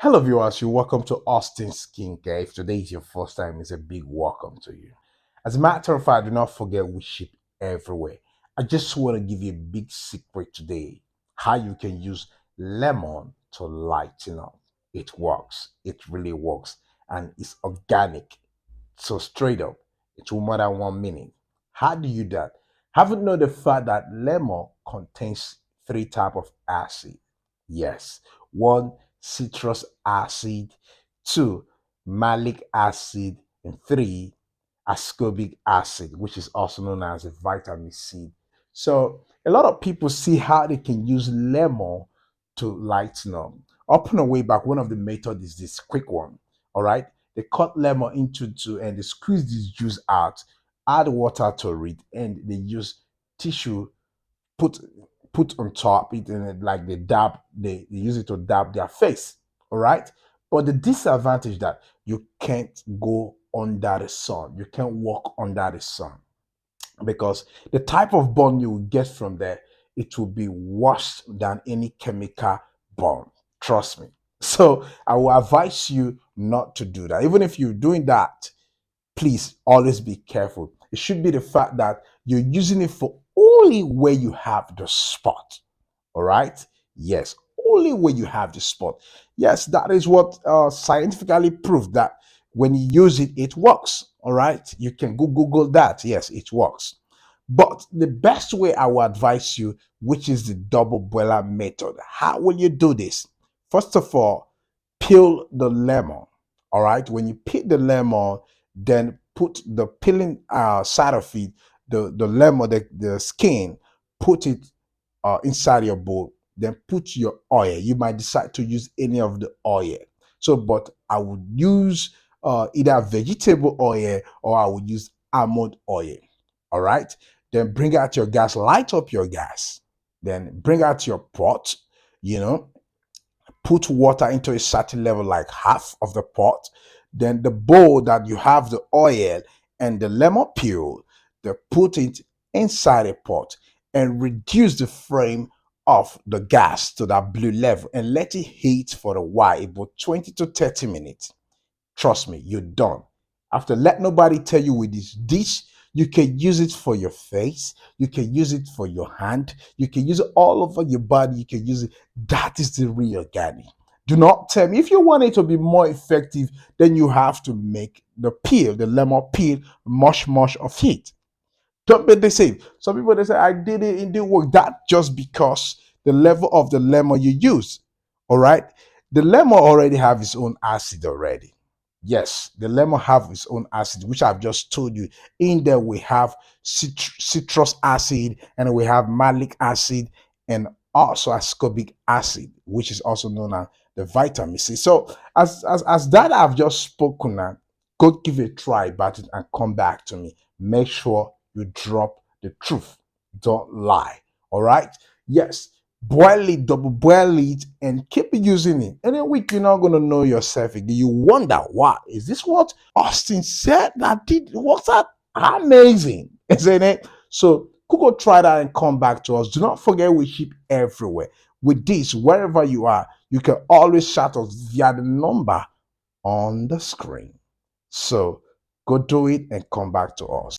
Hello viewers, you're welcome to Austin Skincare. If today is your first time, it's a big welcome to you. As a matter of fact, do not forget we ship everywhere. I just want to give you a big secret today, how you can use lemon to lighten up. It works. It really works. And it's organic. So straight up, it will more than 1 minute. How do you do that? Haven't know the fact that lemon contains three type of acid? Yes. One, citrus acid. Two, malic acid. And three, ascorbic acid, which is also known as a vitamin C. So a lot of people see how they can use lemon to lighten up. Up and way back, one of the methods is this quick one. All right. They cut lemon into two and they squeeze this juice out, add water to it, and they use tissue put put on top it and like they use it to dab their face. All right. But the disadvantage that you can't go under the sun. You can't walk under the sun because the type of burn you will get from there, it will be worse than any chemical burn. Trust me. So I will advise you not to do that. Even if you're doing that, please always be careful. It should be the fact that you're using it for only where you have the spot. All right. Yes, only when you have the spot. Yes, that is what scientifically proved that when you use it, it works. All right. You can Google that. Yes, it works. But the best way I will advise you, which is the double boiler method. How will you do this? First of all, peel the lemon. All right. When you peel the lemon, then put the peeling side of it, the lemon, the skin, put it inside your bowl. Then put your oil. You might decide to use any of the oil. So, but I would use either vegetable oil or I would use almond oil. All right. Then bring out your gas, light up your gas. Then bring out your pot, you know, put water into a certain level, like half of the pot. Then the bowl that you have the oil and the lemon peel, they put it inside a pot and reduce the flame of the gas to that blue level and let it heat for a while, about 20 to 30 minutes. Trust me, you're done. After, let nobody tell you with this dish, you can use it for your face, you can use it for your hand, you can use it all over your body, you can use it. That is the real organic. Do not tell me if you want it to be more effective, then you have to make the peel, the lemon peel, much of it. Don't be the same. Some people they say I did it, it didn't work. That just because the level of the lemon you use. All right. The lemon already have its own acid already. Yes, the lemon have its own acid, which I've just told you. In there we have citrus acid and we have malic acid and also ascorbic acid, which is also known as the vitamin C. So as that I've just spoken now, go give it a try about it and come back to me. Make sure you drop the truth. Don't lie. All right? Yes. Boil it, double boil it, and keep using it. In a week, you're not going to know yourself again. You wonder, why? Is this what Austin said that did? What's that? Amazing. Isn't it? So, go try that and come back to us. Do not forget we ship everywhere. With this, wherever you are, you can always shout us via the number on the screen. So, go do it and come back to us.